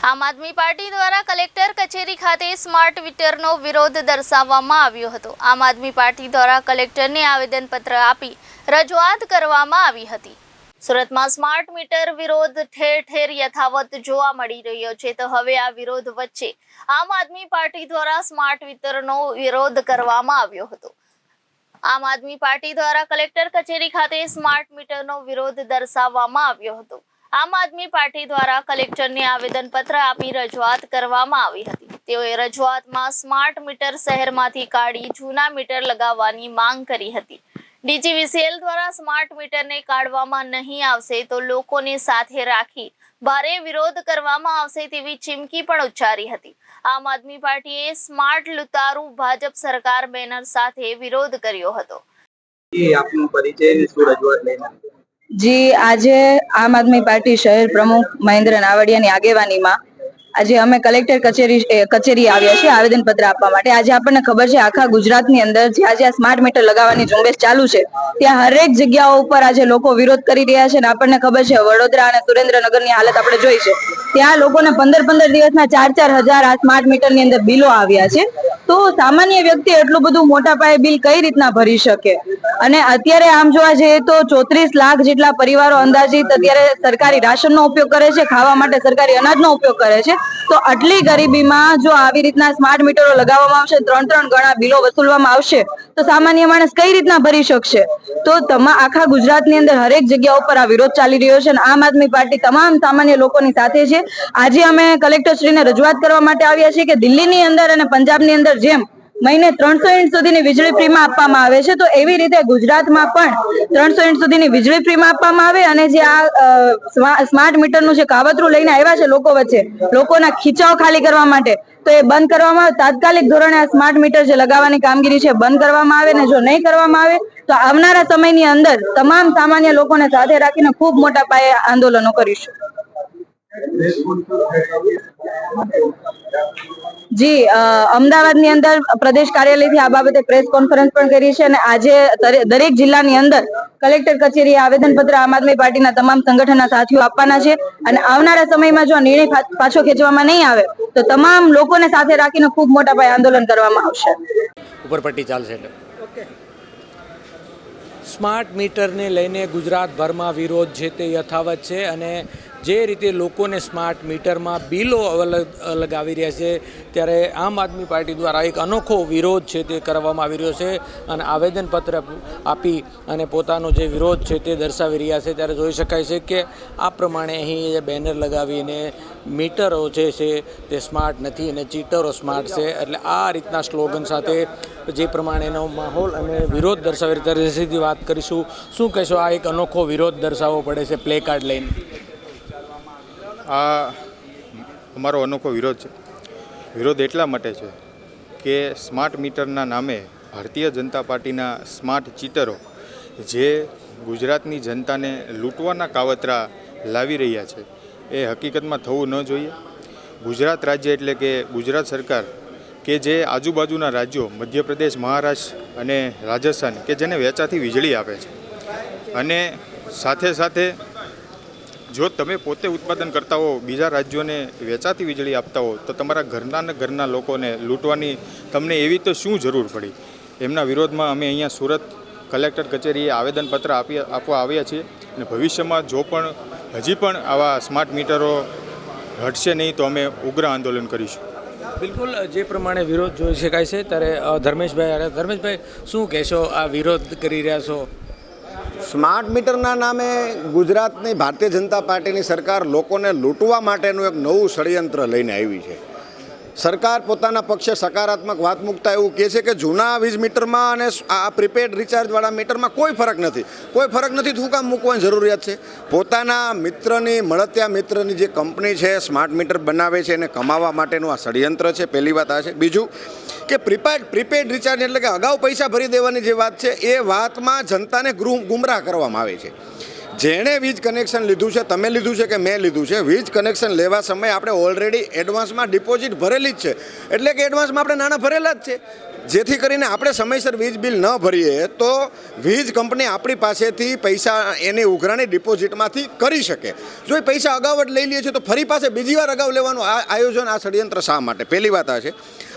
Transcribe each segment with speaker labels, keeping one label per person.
Speaker 1: આમ આદમી પાર્ટી દ્વારા કલેક્ટર કચેરી ખાતે સ્માર્ટ મીટરનો વિરોધ દર્શાવવામાં આવ્યો હતો। આમ આદમી પાર્ટી દ્વારા કલેક્ટરને આવેદનપત્ર આપી રજૂઆત કરવામાં આવી હતી। સુરતમાં સ્માર્ટ મીટર વિરોધ ઠેર ઠેર યથાવત જોવા મળી રહ્યો છે, તો હવે આ વિરોધ વચ્ચે આમ આદમી પાર્ટી દ્વારા સ્માર્ટ મીટરનો વિરોધ કરવામાં આવ્યો હતો। આમ આદમી પાર્ટી દ્વારા કલેક્ટર કચેરી ખાતે સ્માર્ટ મીટરનો વિરોધ દર્શાવવામાં આવ્યો હતો। આમ આદમી પાર્ટી દ્વારા કલેક્ટરને આવેદનપત્ર આપી રજૂઆત કરવામાં આવી હતી। તેઓએ રજૂઆતમાં સ્માર્ટ મીટર શહેરમાંથી કાઢી જૂના મીટર લગાવવાની માંગ કરી હતી। ડીજીવીસીએલ દ્વારા સ્માર્ટ મીટરને કાઢવામાં નહીં આવશે તો લોકોને સાથે રાખી ભારે વિરોધ કરવામાં આવશે તેવી ચીમકી પણ ઉચ્ચારી હતી। આમ આદમી પાર્ટીએ સ્માર્ટ લૂંટારૂ ભાજપ સરકાર બેનર સાથે વિરોધ કર્યો હતો।
Speaker 2: જી, આજે આમ આદમી પાર્ટી શહેર પ્રમુખ મહેન્દ્ર નાવડિયાની આગેવાનીમાં આજે અમે કલેક્ટર કચેરી આવ્યા છીએ આવેદનપત્ર આપવા માટે। આજે આપણને ખબર છે આખા ગુજરાતની અંદર જ્યાં જ્યાં સ્માર્ટ મીટર લગાવવાની ઝુંબેશ ચાલુ છે ત્યાં હરેક જગ્યાઓ ઉપર આજે લોકો વિરોધ કરી રહ્યા છે અને આપણને ખબર છે વડોદરા અને સુરેન્દ્રનગરની હાલત આપણે જોઈ છે। ત્યાં લોકોને 15 દિવસના 4-4 હજાર આ સ્માર્ટ મીટરની અંદર બિલો આવ્યા છે। તો સામાન્ય વ્યક્તિ એટલું બધું મોટા પાયે બિલ કઈ રીતના ભરી શકે? અને અત્યારે આમ જોવા જઈએ તો 34 લાખ જેટલા પરિવારો અંદાજિત અત્યારે સરકારી રાશનનો ઉપયોગ કરે છે, ખાવા માટે સરકારી અનાજનો ઉપયોગ કરે છે। તો આટલી ગરીબીમાં જો આવી રીતના સ્માર્ટ મીટરો લગાવવામાં આવશે, 3 ગણા બિલો વસૂલવામાં આવશે તો સામાન્ય માણસ કઈ રીતના ભરી શકશે? તો આખા ગુજરાતની અંદર હરેક જગ્યા ઉપર આ વિરોધ ચાલી રહ્યો છે અને આમ આદમી પાર્ટી તમામ સામાન્ય લોકોની સાથે છે। આજે અમે કલેક્ટરશ્રીને રજૂઆત કરવા માટે આવ્યા છીએ કે દિલ્હીની અંદર અને પંજાબની અંદર જેમ મહિને 300 યુનિટ સુધીની વીજળી ફ્રીમાં આપવામાં આવે છે, તો એવી રીતે ગુજરાતમાં પણ 300 યુનિટ સુધીની વીજળી ફ્રીમાં આપવામાં આવે અને જે આ સ્માર્ટ મીટરનું જે કાવતરું લઈને આવ્યા છે લોકો વચ્ચે, લોકોના ખીચાઓ ખાલી કરવા માટે, તો એ બંધ કરવામાં આવે। તાત્કાલિક ધોરણે આ સ્માર્ટ મીટર જે લગાવવાની કામગીરી છે બંધ કરવામાં આવે, ને જો નહીં કરવામાં આવે તો આવનારા સમયની અંદર તમામ સામાન્ય લોકોને સાથે રાખીને ખૂબ મોટા પાયે આંદોલનો કરીશું। જી, અમદાવાદની અંદર પ્રદેશ કાર્યાલયથી આ બાબતે પ્રેસ કોન્ફરન્સ પણ કરી છે અને આજે દરેક જિલ્લાની અંદર કલેક્ટર કચેરીએ આવેદનપત્ર આમ આદમી પાર્ટીના તમામ સંગઠનના સાથીઓ આપવાના છે અને આવનારા સમયમાં જો નિર્ણય પાછો ખેંચવામાં નહીં આવે તો તમામ લોકોને સાથે રાખીને ખૂબ મોટા પાયે આંદોલન કરવામાં આવશે।
Speaker 3: ઉપરપટ્ટી ચાલશે એટલે સ્માર્ટ મીટરને લઈને ગુજરાતભરમાં વિરોધ છે તે યથાવત છે અને જે રીતે લોકોને સ્માર્ટ મીટરમાં બિલો લગાવી રહ્યા છે ત્યારે આમ આદમી પાર્ટી દ્વારા એક અનોખો વિરોધ છે તે કરવામાં આવી રહ્યો છે અને આવેદનપત્ર આપી અને પોતાનો જે વિરોધ છે તે દર્શાવી રહ્યા છે। ત્યારે જોઈ શકાય છે કે આ પ્રમાણે અહીં બેનર લગાવીને મીટરો છે તે સ્માર્ટ નથી અને ચીટરો સ્માર્ટ છે, એટલે આ રીતના સ્લોગન સાથે જે પ્રમાણેનો માહોલ અને વિરોધ દર્શાવી ત્યારે સીધી વાત કરીશું। શું કહેશો, આ એક અનોખો વિરોધ દર્શાવવો પડે છે પ્લે કાર્ડ લઈને?
Speaker 4: આ અમારો અનોખો વિરોધ છે। વિરોધ એટલા માટે છે કે સ્માર્ટ મીટરના નામે ભારતીય જનતા પાર્ટીના સ્માર્ટ ચીટરો જે ગુજરાતની જનતાને લૂંટવાના કાવતરા લાવી રહ્યા છે એ હકીકતમાં થવું ન જોઈએ। ગુજરાત રાજ્ય એટલે કે ગુજરાત સરકાર કે જે આજુબાજુના રાજ્યો મધ્યપ્રદેશ, મહારાષ્ટ્ર અને રાજસ્થાન કે જેને વેચાતી વીજળી આપે છે, અને સાથે સાથે જો તમે પોતે ઉત્પાદન કરતા હો, બીજા રાજ્યોને વેચાતી વીજળી આપતા હો, તો તમારા ઘરના લોકોને લૂંટવાની તમને એવી તો શું જરૂર પડી? એમના વિરોધમાં અમે અહીંયા સુરત કલેક્ટર કચેરીએ આવેદનપત્ર આપવા આવ્યા છીએ અને ભવિષ્યમાં જો પણ હજી પણ આવા સ્માર્ટ મીટરો હટશે નહીં તો અમે ઉગ્ર આંદોલન કરીશું।
Speaker 3: બિલકુલ, જે પ્રમાણે વિરોધ જોઈ શકાય છે ત્યારે ધર્મેશભાઈ શું કહેશો, આ વિરોધ કરી રહ્યા છો?
Speaker 5: સ્માર્ટ મીટરના નામે ગુજરાતની ભારતીય જનતા પાર્ટીની સરકાર લોકોને લૂંટવા માટેનું એક નવું ષડયંત્ર લઈને આવી છે। સરકાર પોતાના પક્ષે સકારાત્મક વાત મૂકતા એવું કહે છે કે જૂના વીજ મીટરમાં અને આ પ્રીપેડ રિચાર્જવાળા મીટરમાં કોઈ ફરક નથી તો શું કામ મૂકવાની જરૂરિયાત છે? પોતાના મિત્રની મળતિયા મિત્રની જે કંપની છે સ્માર્ટ મીટર બનાવે છે એને કમાવા માટેનું આ ષડયંત્ર છે। પહેલી વાત આ છે। બીજું કે પ્રીપેડ રિચાર્જ એટલે કે અગાઉ પૈસા ભરી દેવાની જે વાત છે એ વાતમાં જનતાને ગુમરાહ કરવામાં આવે છે। જેણે વીજ કનેક્શન લીધું છે, તમે લીધું છે કે મેં લીધું છે, વીજ કનેક્શન લેવા સમયે આપણે ઓલરેડી એડવાન્સમાં ડિપોઝિટ ભરેલી જ છે, એટલે કે એડવાન્સમાં આપણે નાણાં ભરેલા જ છે, જેથી કરીને આપણે સમયસર વીજ બિલ ન ભરીએ તો વીજ કંપની આપણી પાસેથી પૈસા એની ઉઘરાણી ડિપોઝિટમાંથી કરી શકે. જો એ પૈસા અગાઉ જ લઈ લે છે તો ફરી પાસે બીજી વાર અગાઉ લેવાનું આ આયોજન, આ ષડયંત્ર શા માટે? પહેલી વાત આ છે,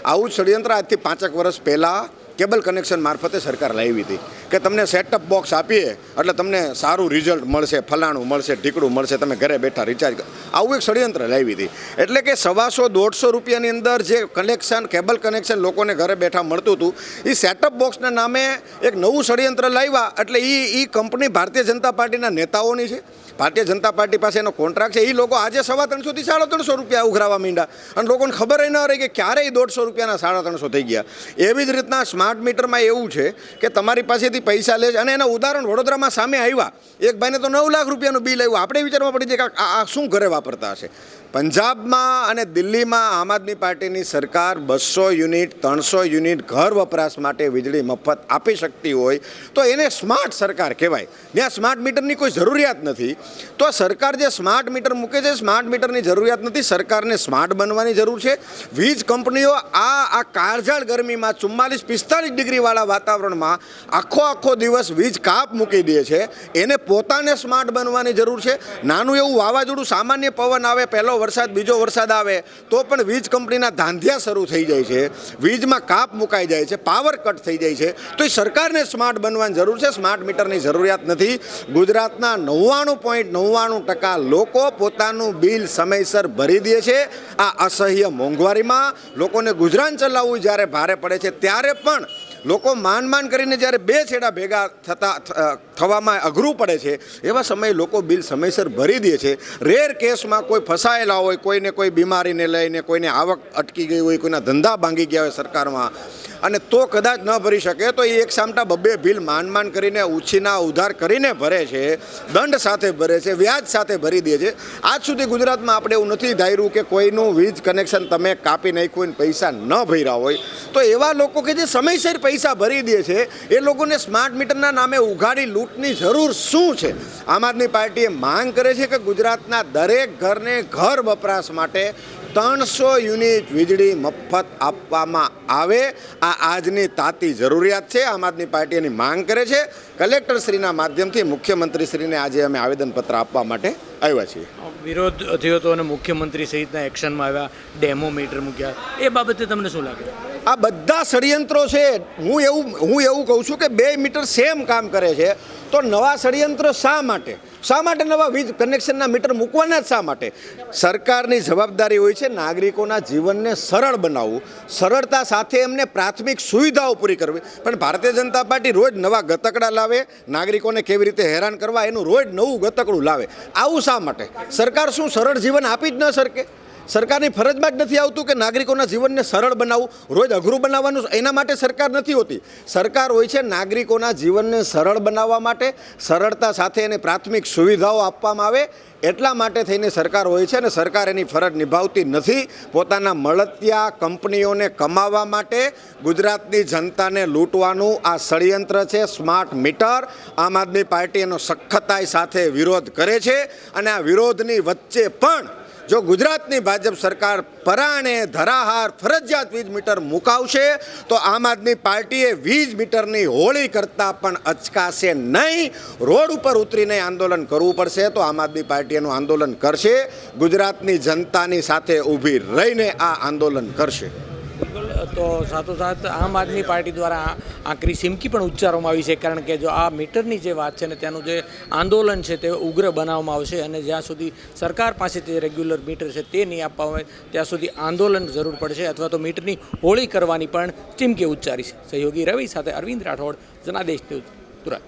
Speaker 5: આવું જ ષડયંત્ર આજથી 5 વર્ષ પહેલાં કેબલ કનેક્શન મારફતે સરકાર લાવી હતી કે તમને સેટઅપ બોક્સ આપીએ એટલે તમને સારું રિઝલ્ટ મળશે, ફલાણું મળશે, ઢીકડું મળશે, તમે ઘરે બેઠા રિચાર્જ કરો. આવું એક ષડયંત્ર લાવી હતી. એટલે કે 150-150 રૂપિયાની અંદર જે કનેક્શન, કેબલ કનેક્શન લોકોને ઘરે બેઠા મળતું હતું, એ સેટઅપ બોક્સના નામે એક નવું ષડયંત્ર લાવ્યા. એટલે એ કંપની ભારતીય જનતા પાર્ટીના નેતાઓની છે, ભારતીય જનતા પાર્ટી પાસે એનો કોન્ટ્રાક્ટ છે. એ લોકો આજે 350 થી 350 રૂપિયા ઉઘરાવા માંડ્યા અને લોકોને ખબર ન રહી કે ક્યારેય 150 રૂપિયાના 350 થઈ ગયા. એવી જ રીતના સ્માર્ટ મીટરમાં એવું છે કે તમારી પાસેથી પૈસા લે છે. અને એના ઉદાહરણ વડોદરામાં સામે આવ્યા. એક ભાઈને તો 9 લાખ રૂપિયાનું બિલ આવ્યું. આપણે વિચારવા પડી જાય કે આ શું ઘરે વાપરતા હશે. પંજાબમાં અને દિલ્હીમાં આમ આદમી પાર્ટીની સરકાર 200 યુનિટ 300 યુનિટ ઘર વપરાશ માટે વીજળી મફત આપી શકતી હોય તો એને સ્માર્ટ સરકાર કહેવાય. ત્યાં સ્માર્ટ મીટરની કોઈ જરૂરિયાત નથી. તો સરકાર જે સ્માર્ટ મીટર મૂકે છે, સ્માર્ટ મીટરની જરૂરિયાત નથી. સરકારને સ્માર્ટ બનવાની જરૂર છે. વીજ કંપનીઓ આ કાળઝાળ ગરમીમાં 44-45 ડિગ્રીવાળા વાતાવરણમાં આખો દિવસ વીજ કાપ મૂકી દે છે. એને પોતાને સ્માર્ટ બનવાની જરૂર છે. નાનું એવું વાવાઝોડું, સામાન્ય પવન આવે, પહેલો વરસાદ, બીજો વરસાદ આવે તો પણ વીજ કંપનીના ધાંધિયા શરૂ થઈ જાય છે, વીજમાં કાપ મુકાઈ જાય છે, પાવર કટ થઈ જાય છે. તો એ સરકારને સ્માર્ટ બનવાની જરૂર છે. સ્માર્ટ મીટરની જરૂરિયાત નથી. ગુજરાતના 99.99% લોકો પોતાનું બિલ સમયસર ભરી દે છે. આ અસહ્ય મોંઘવારીમાં લોકોને ગુજરાન ચલાવવું જ્યારે ભારે પડે છે ત્યારે પણ લોકો માન કરીને જ્યારે બે છેડા ભેગા થવામાં અઘરું પડે છે એવા સમયે લોકો બિલ સમયસર ભરી દે છે. રેર કેસમાં કોઈ ફસાયેલા હોય, કોઈને કોઈ બીમારીને લઈને, કોઈને આવક અટકી ગઈ હોય, કોઈના ધંધા ભાંગી ગયા હોય સરકારમાં, અને તો કદાચ ન ભરી શકે તો એ એક સામટા 2 બિલ માન કરીને ઉછીના ઉધાર કરીને ભરે છે, દંડ સાથે ભરે છે, વ્યાજ સાથે ભરી દે છે. આજ સુધી ગુજરાતમાં આપણે એવું નથી ધાર્યું કે કોઈનું વીજ કનેક્શન તમે કાપી નાખ્યું ને પૈસા ન ભર્યા હોય. તો એવા લોકો કે જે સમયસર પૈસા ભરી દે છે એ લોકોને સ્માર્ટ મીટરના નામે ઉઘાડી લૂંટની જરૂર શું છે? આમ આદમી પાર્ટીએ માંગ કરે છે કે ગુજરાતના દરેક ઘરને ઘર વપરાશ માટે 300 યુનિટ વીજળી મફત આપવામાં આવે. આ આજની તાતી જરૂરિયાત છે. આમ આદમી પાર્ટી એની માંગ કરે છે. કલેક્ટરશ્રીના માધ્યમથી મુખ્યમંત્રીશ્રીને આજે અમે આવેદનપત્ર આપવા માટે આવ્યા છીએ.
Speaker 3: વિરોધ થયો હતો અને મુખ્યમંત્રી સહિતના એક્શનમાં આવ્યા, ડેમો મીટર મૂક્યા. એ બાબતે તમને શું લાગે?
Speaker 5: આ બધા ષડયંત્રો છે. હું એવું કહું છું કે 2 મીટર સેમ કામ કરે છે તો નવા ષડયંત્રો શા માટે નવા વીજ કનેક્શનના મીટર મૂકવાના જ શા માટે? સરકારની જવાબદારી હોય છે નાગરિકોના જીવનને સરળ બનાવવું, સરળતા સાથે એમને પ્રાથમિક સુવિધાઓ પૂરી કરવી. પણ ભારતીય જનતા પાર્ટી રોજ નવા ગતકડા લાવે, નાગરિકોને કેવી રીતે હેરાન કરવા એનું રોજ નવું ગતકડું લાવે. આવું શા માટે? સરકાર શું સરળ જીવન આપી જ ન શકે? સરકારની ફરજમાં જ નથી આવતું કે નાગરિકોના જીવનને સરળ બનાવવું, રોજ અઘરું બનાવવાનું? એના માટે સરકાર નથી હોતી. સરકાર હોય છે નાગરિકોના જીવનને સરળ બનાવવા માટે, સરળતા સાથે એને પ્રાથમિક સુવિધાઓ આપવામાં આવે એટલા માટે થઈને સરકાર હોય છે. અને સરકાર એની ફરજ નિભાવતી નથી. પોતાના મળતિયા કંપનીઓને કમાવા માટે ગુજરાતની જનતાને લૂંટવાનું આ ષડયંત્ર છે સ્માર્ટ મીટર. આમ આદમી પાર્ટી એનો સખતાઈ સાથે વિરોધ કરે છે. અને આ વિરોધની વચ્ચે પણ જો ગુજરાતની ભાજપ સરકાર પરાણે ધરાહાર ફરજિયાત વીજ મીટર મુકાવશે તો આમ આદમી પાર્ટીએ વીજ મીટરની હોળી કરતાં પણ અચકાશે નહીં. રોડ ઉપર ઉતરીને આંદોલન કરવું પડશે તો આમ આદમી પાર્ટી એનું આંદોલન કરશે. ગુજરાતની જનતાની સાથે ઊભી રહીને આ આંદોલન કરશે.
Speaker 3: તો સાથોસાથ આમ આદમી પાર્ટી દ્વારા આકરી ચીમકી પણ ઉચ્ચારવામાં આવી છે, કારણ કે જો આ મીટરની જે વાત છે ને તેનું જે આંદોલન છે તે ઉગ્ર બનાવવામાં આવશે અને જ્યાં સુધી સરકાર પાસે જે રેગ્યુલર મીટર છે તે નહીં આપવામાં આવે ત્યાં સુધી આંદોલન જરૂર પડશે અથવા તો મીટરની હોળી કરવાની પણ ચીમકી ઉચ્ચારી છે. સહયોગી રવિ સાથે અરવિંદ રાઠોડ, જનાદેશ ન્યૂઝ, સુરત.